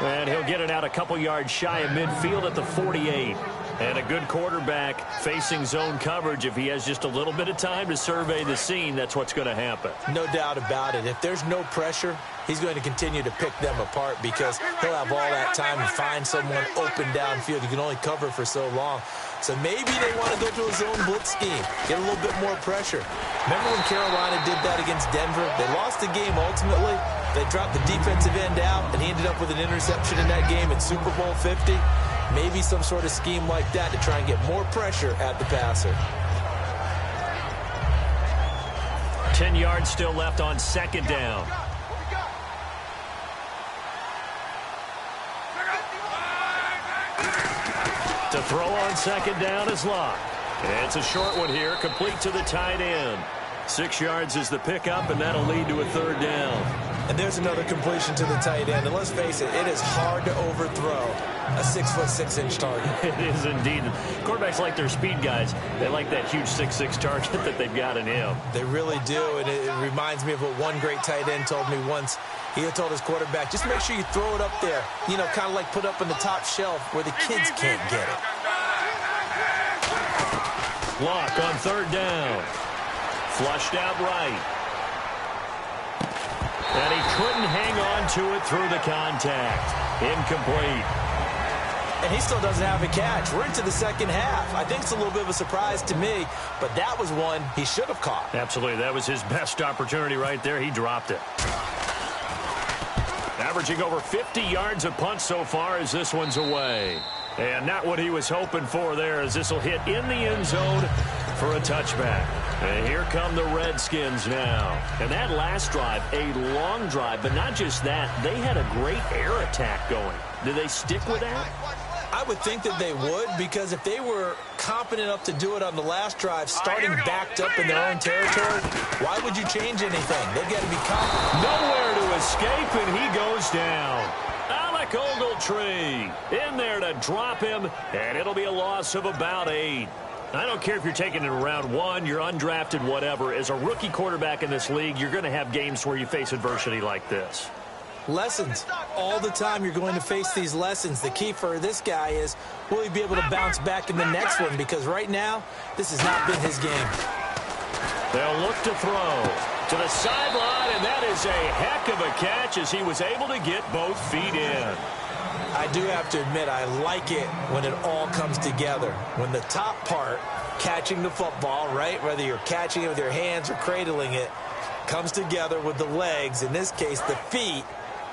And he'll get it out a couple yards shy of midfield at the 48. And a good quarterback facing zone coverage. If he has just a little bit of time to survey the scene, that's what's going to happen. No doubt about it. If there's no pressure, he's going to continue to pick them apart because he'll have all that time to find someone open downfield. You can only cover for so long. So maybe they want to go to a zone blitz scheme, get a little bit more pressure. Remember when Carolina did that against Denver? They lost the game ultimately. They dropped the defensive end out, and he ended up with an interception in that game in Super Bowl 50. Maybe some sort of scheme like that to try and get more pressure at the passer. 10 yards still left on second down. To throw on second down is Locke. It's a short one here, complete to the tight end. 6 yards is the pickup, and that'll lead to a third down. And there's another completion to the tight end. And let's face it, it is hard to overthrow a 6'6" target. It is indeed. Quarterbacks like their speed guys. They like that huge 6'6" target that they've got in him. They really do, and it reminds me of what one great tight end told me once. He told his quarterback, just make sure you throw it up there, you know, kind of like put up on the top shelf where the kids can't get it. Locke on third down. Flushed out right. And he couldn't hang on to it through the contact. Incomplete. And he still doesn't have a catch. We're into the second half. I think it's a little bit of a surprise to me, but that was one he should have caught. Absolutely. That was his best opportunity right there. He dropped it. Averaging over 50 yards a punt so far as this one's away. And not what he was hoping for there as this will hit in the end zone for a touchback. And here come the Redskins now. And that last drive, a long drive, but not just that. They had a great air attack going. Did they stick with that? I would think that they would, because if they were competent enough to do it on the last drive, starting backed up in their own territory, why would you change anything? They've got to be confident. Nowhere to escape, and he goes down. Alec Ogletree in there to drop him, and it'll be a loss of about 8. I don't care if you're taking it in round 1, you're undrafted, whatever. As a rookie quarterback in this league, you're going to have games where you face adversity like this. Lessons. All the time you're going to face these lessons. The key for this guy is, will he be able to bounce back in the next one? Because right now, this has not been his game. They'll look to throw to the sideline, and that is a heck of a catch as he was able to get both feet in. I do have to admit, I like it when it all comes together. When the top part, catching the football, right, whether you're catching it with your hands or cradling it, comes together with the legs, in this case the feet,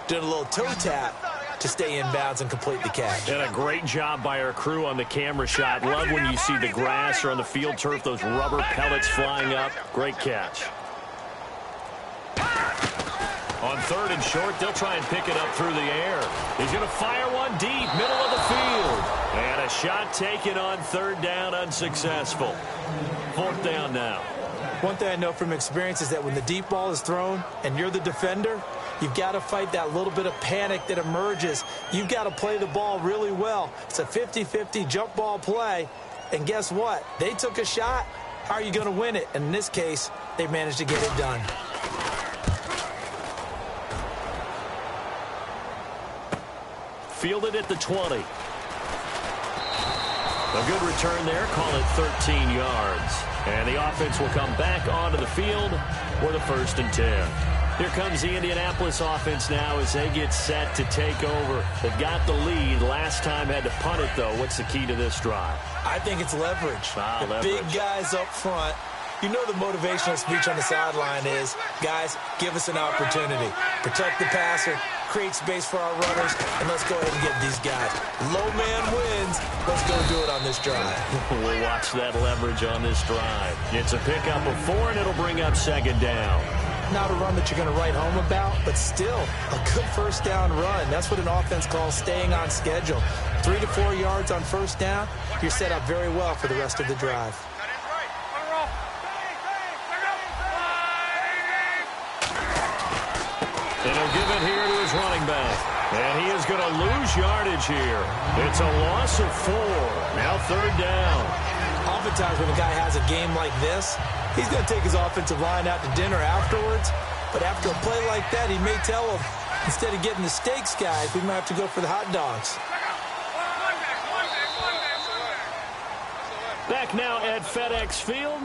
doing a little toe tap to stay in bounds and complete the catch. And a great job by our crew on the camera shot. Love when you see the grass or on the field turf, those rubber pellets flying up. Great catch. On third and short, they'll try and pick it up through the air. He's going to fire one deep, middle of the field. And a shot taken on third down, unsuccessful. Fourth down now. One thing I know from experience is that when the deep ball is thrown and you're the defender, you've got to fight that little bit of panic that emerges. You've got to play the ball really well. It's a 50-50 jump ball play. And guess what? They took a shot. How are you going to win it? And in this case, they managed to get it done. Fielded at the 20. A good return there. Call it 13 yards. And the offense will come back onto the field for the 1st and 10. Here comes the Indianapolis offense now as they get set to take over. They've got the lead. Last time had to punt it, though. What's the key to this drive? I think it's leverage. The big guys up front. You know the motivational speech on the sideline is, guys, give us an opportunity. Protect the passer, create space for our runners, and let's go ahead and get these guys. Low man wins. Let's go do it on this drive. We'll watch that leverage on this drive. It's a pickup of 4, and it'll bring up second down. Not a run that you're going to write home about, but still a good first down run. That's what an offense calls staying on schedule. 3 to 4 yards on first down, you're set up very well for the rest of the drive. And he'll give it here to his running back. And he is going to lose yardage here. It's a loss of 4. Now third down. Oftentimes when a guy has a game like this, he's going to take his offensive line out to dinner afterwards. But after a play like that, he may tell him, Instead of getting the steaks, guys, we might have to go for the hot dogs. Back now at FedEx Field.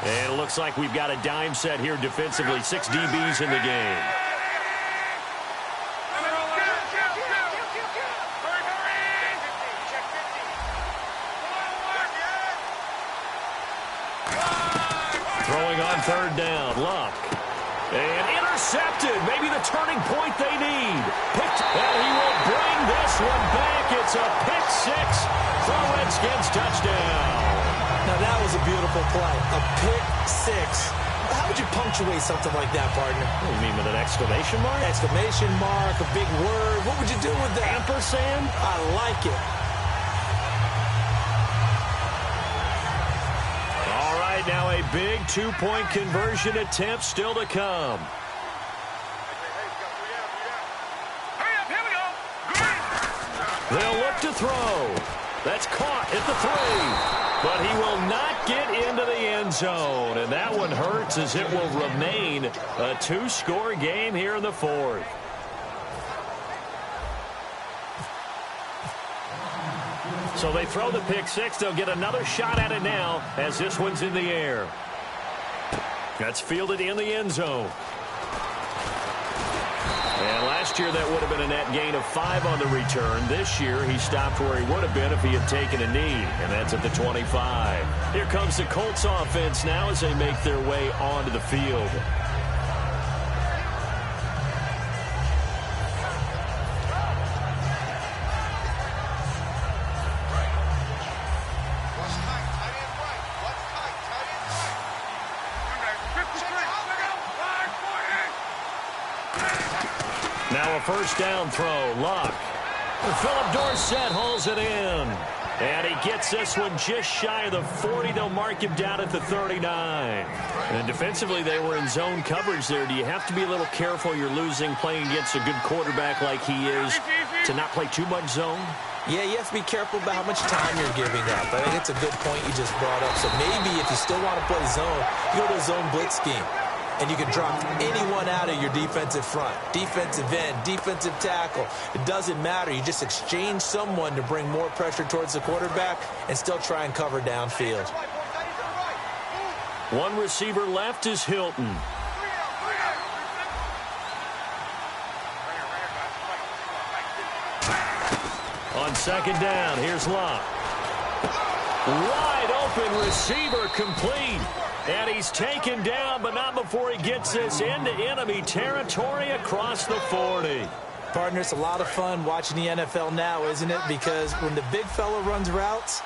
And it looks like we've got a dime set here defensively. 6 DBs in the game. Throwing on third down, Luck. And intercepted. Maybe the turning point they need. Picked, and he will bring this one back. It's a pick 6 for Redskins touchdown. Now, that was a beautiful play. A pick 6. How would you punctuate something like that, partner? What do you mean, with an exclamation mark? Exclamation mark, a big word. What would you do with that? Ampersand? I like it. All right, now a big 2-point conversion attempt still to come. They'll look to throw. That's caught at the 3. But he will not get into the end zone. And that one hurts as it will remain a 2-score game here in the 4th. So they throw the pick 6. They'll get another shot at it now as this one's in the air. That's fielded in the end zone. And last year that would have been a net gain of 5 on the return. This year he stopped where he would have been if he had taken a knee, and that's at the 25. Here comes the Colts offense now as they make their way onto the field. Now a first down throw. Luck. Philip Dorsett hauls it in. And he gets this one just shy of the 40. They'll mark him down at the 39. And defensively, they were in zone coverage there. Do you have to be a little careful? You're losing playing against a good quarterback like he is to not play too much zone? Yeah, you have to be careful about how much time you're giving up. I think it's a good point you just brought up. So maybe if you still want to play zone, you go to a zone blitz scheme. And you can drop anyone out of your defensive front. Defensive end, defensive tackle. It doesn't matter. You just exchange someone to bring more pressure towards the quarterback and still try and cover downfield. One receiver left is Hilton. On second down, here's Luck. Wide open receiver complete. And he's taken down, but not before he gets this into enemy territory across the 40. Partner, it's a lot of fun watching the NFL now, isn't it? Because when the big fella runs routes,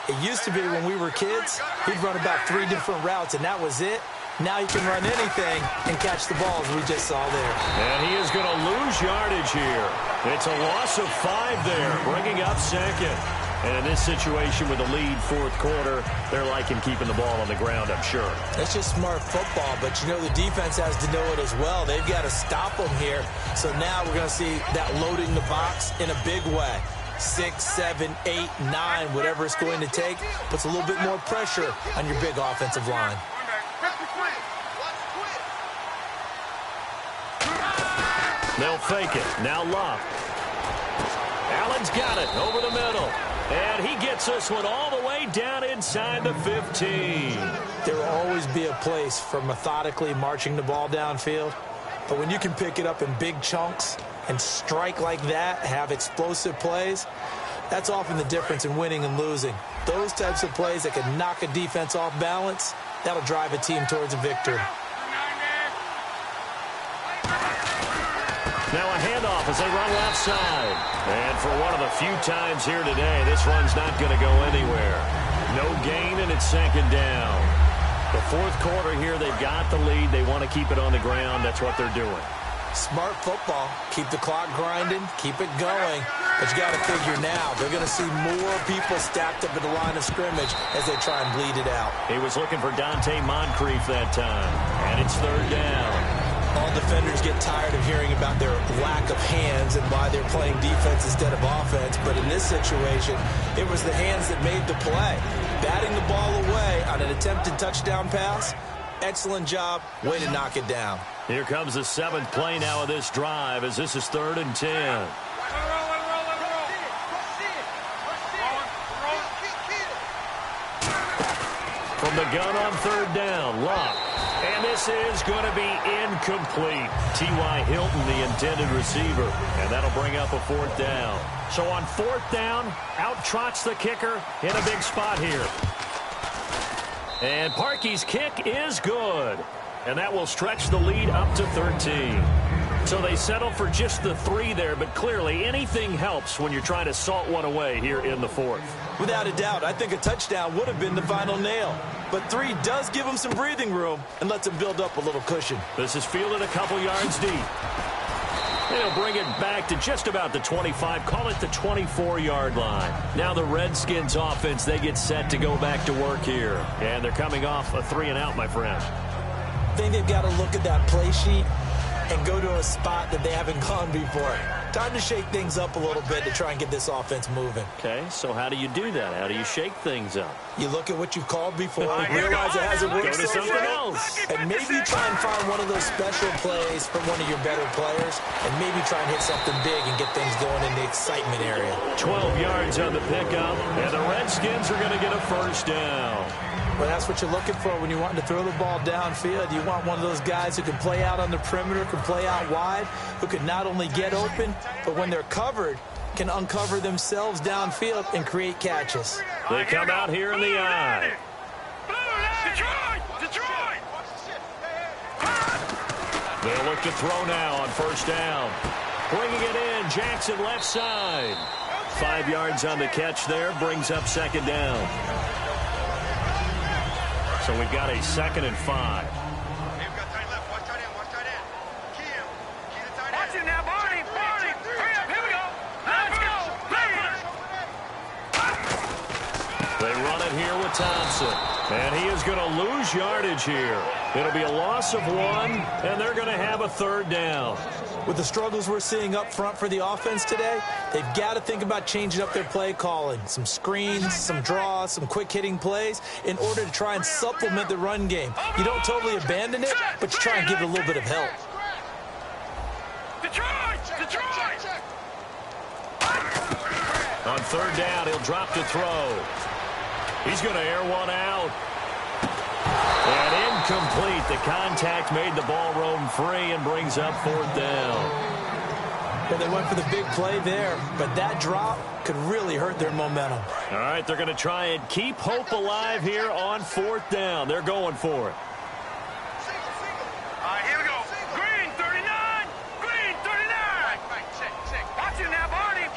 it used to be when we were kids, he'd run about 3 different routes, and that was it. Now he can run anything and catch the ball, as we just saw there. And he is going to lose yardage here. It's a loss of 5 there, bringing up second. And in this situation with a lead 4th quarter, they're liking keeping the ball on the ground, I'm sure. That's just smart football, but you know the defense has to know it as well. They've got to stop them here. So now we're going to see that loading the box in a big way. 6, 7, 8, 9, whatever it's going to take, puts a little bit more pressure on your big offensive line. They'll fake it. Now Luck. Allen's got it over the middle. And he gets this one all the way down inside the 15. There will always be a place for methodically marching the ball downfield. But when you can pick it up in big chunks and strike like that, have explosive plays, that's often the difference in winning and losing. Those types of plays that can knock a defense off balance, that'll drive a team towards a victory. Now a handoff as they run left side. And for one of the few times here today, this run's not going to go anywhere. No gain, and it's second down. The 4th quarter here, they've got the lead. They want to keep it on the ground. That's what they're doing. Smart football. Keep the clock grinding. Keep it going. But you got to figure now, they're going to see more people stacked up at the line of scrimmage as they try and bleed it out. He was looking for Dante Moncrief that time. And it's 3rd down. All defenders get tired of hearing about their lack of hands and why they're playing defense instead of offense. But in this situation, it was the hands that made the play. Batting the ball away on an attempted touchdown pass, excellent job. Way to knock it down. Here comes the 7th play now of this drive as this is 3rd and 10. From the gun on 3rd down, Locke. And this is going to be incomplete. T.Y. Hilton, the intended receiver. And that'll bring up a 4th down. So on 4th down, out trots the kicker in a big spot here. And Parkey's kick is good. And that will stretch the lead up to 13. So they settle for just the 3 there, but clearly anything helps when you're trying to salt one away here in the 4th. Without a doubt, I think a touchdown would have been the final nail. But 3 does give them some breathing room and lets them build up a little cushion. This is fielded a couple yards deep. They'll bring it back to just about the 25, call it the 24-yard line. Now the Redskins offense, they get set to go back to work here. And they're coming off a 3-and-out, my friend. I think they've got to look at that play sheet and go to a spot that they haven't gone before. Time to shake things up a little bit to try and get this offense moving. Okay, so how do you do that? How do you shake things up? You look at what you've called before, realize it hasn't worked so so something far, else. and maybe try and find one of those special plays from one of your better players, and maybe try and hit something big and get things going in the excitement area. 12 yards on the pickup, and the Redskins are going to get a 1st down. Well, that's what you're looking for when you're wanting to throw the ball downfield. You want one of those guys who can play out on the perimeter, can play out wide, who can not only get open, but when they're covered, can uncover themselves downfield and create catches. They come out here in the eye. Detroit! They'll look to throw now on 1st down. Bringing it in, Jackson left side. 5 yards on the catch there, brings up 2nd down. So we've got a 2nd and 5. Watch it now, Barney! Hurry up, here we go! Let's go! They run it here with Thompson. And he is going to lose yardage here. It'll be a loss of 1, and they're going to have a 3rd down. With the struggles we're seeing up front for the offense today, they've got to think about changing up their play calling. Some screens, some draws, some quick-hitting plays in order to try and supplement the run game. You don't totally abandon it, but you try and give it a little bit of help. Detroit! On 3rd down, he'll drop to throw. He's going to air one out. And incomplete. The contact made the ball roam free and brings up 4th down. Well, they went for the big play there, but that drop could really hurt their momentum. All right, they're going to try and keep hope alive here on 4th down. They're going for it. All right, here we go. Green 39! Green 39! Watch it now, Barney!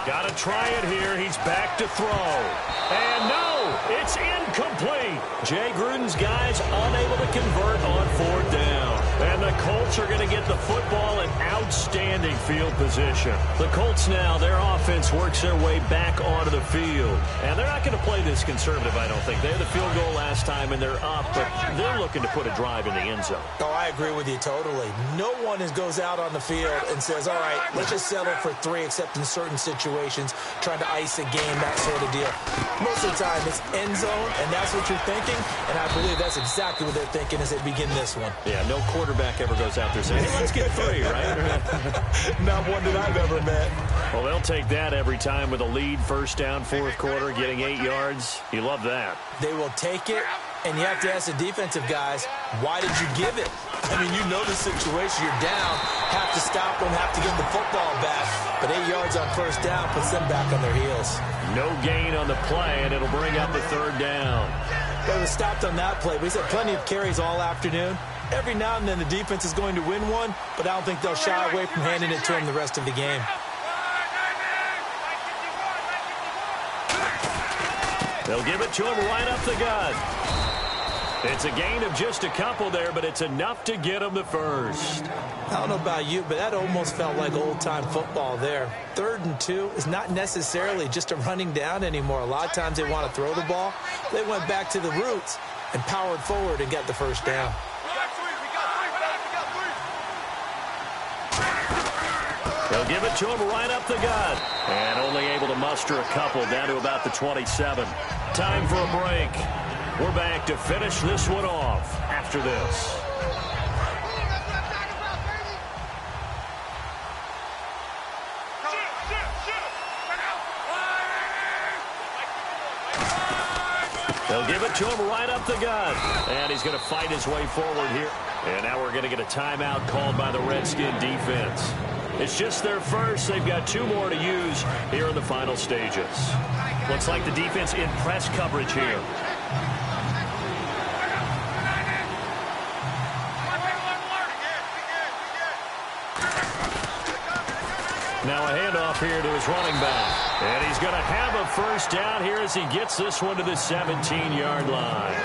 Got to try it here. He's back to throw. And no, it's incomplete. Jay Gruden's guys unable to convert on 4th down. And the Colts are going to get the football in outstanding field position. The Colts now, their offense works their way back onto the field. And they're not going to play this conservative, I don't think. They had the field goal last time, and they're up, but they're looking to put a drive in the end zone. Oh, I agree with you totally. No one goes out on the field and says, all right, let's just settle for 3, except in certain situations, trying to ice a game, that sort of deal. Most of the time, it's end zone, and that's what you're thinking, and I believe that's exactly what they're thinking as they begin this one. Yeah, no quarterback ever goes out there saying, hey, let's get 3, right? Not one that I've ever met. Well, they'll take that every time with a lead, 1st down, 4th quarter, getting 8 yards. You love that. They will take it, and you have to ask the defensive guys, why did you give it? I mean, you know the situation. You're down, have to stop them, have to get the football back, but 8 yards on 1st down puts them back on their heels. No gain on the play, and it'll bring up the 3rd down. They was stopped on that play, but he's had plenty of carries all afternoon. Every now and then the defense is going to win one, but I don't think they'll shy away from handing it to him the rest of the game. They'll give it to him right up the gut. It's a gain of just a couple there, but it's enough to get him the 1st. I don't know about you, but that almost felt like old-time football there. 3rd and 2 is not necessarily just a running down anymore. A lot of times they want to throw the ball. They went back to the roots and powered forward and got the 1st down. They'll give it to him right up the gut. And only able to muster a couple down to about the 27. Time for a break. We're back to finish this one off after this. They'll give it to him right up the gut. And he's going to fight his way forward here. And now we're going to get a timeout called by the Redskin defense. It's just their first. They've got 2 more to use here in the final stages. Looks like the defense in press coverage here. Now a handoff here to his running back. And he's going to have a first down here as he gets this one to the 17-yard line.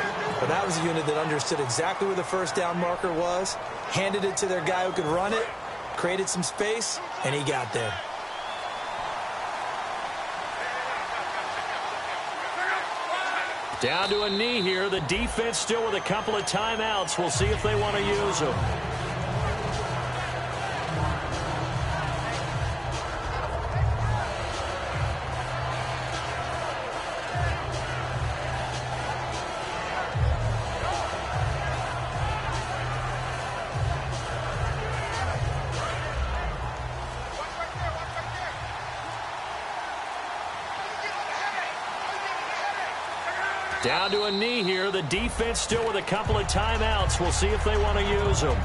But that was a unit that understood exactly where the first down marker was, handed it to their guy who could run it, created some space, and he got there. Down to a knee here. The defense still with a couple of timeouts. We'll see if they want to use them. Down to a knee here. The defense still with a couple of timeouts. We'll see if they want to use them.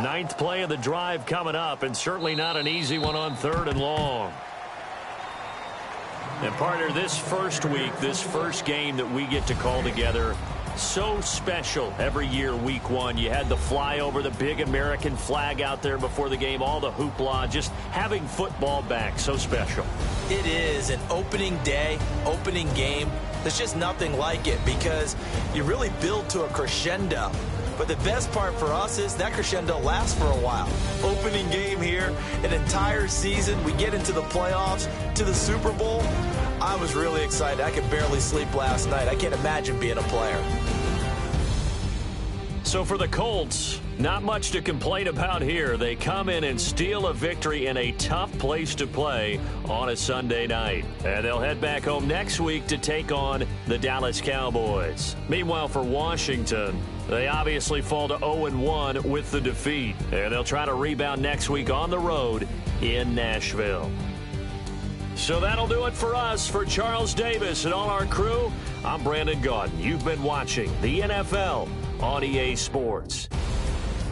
Ninth play of the drive coming up, and certainly not an easy one on 3rd and long. And partner, this first week, this first game that we get to call together, so special every year, week 1. You had the flyover, the big American flag out there before the game, all the hoopla, just having football back, so special. It is an opening day, opening game. There's just nothing like it because you really build to a crescendo. But the best part for us is that crescendo lasts for a while. Opening game here, an entire season. We get into the playoffs, to the Super Bowl. I was really excited. I could barely sleep last night. I can't imagine being a player. So for the Colts, not much to complain about here. They come in and steal a victory in a tough place to play on a Sunday night. And they'll head back home next week to take on the Dallas Cowboys. Meanwhile, for Washington, they obviously fall to 0-1 with the defeat. And they'll try to rebound next week on the road in Nashville. So that'll do it for us. For Charles Davis and all our crew, I'm Brandon Gaudin. You've been watching the NFL on EA Sports.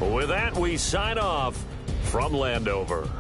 With that, we sign off from Landover.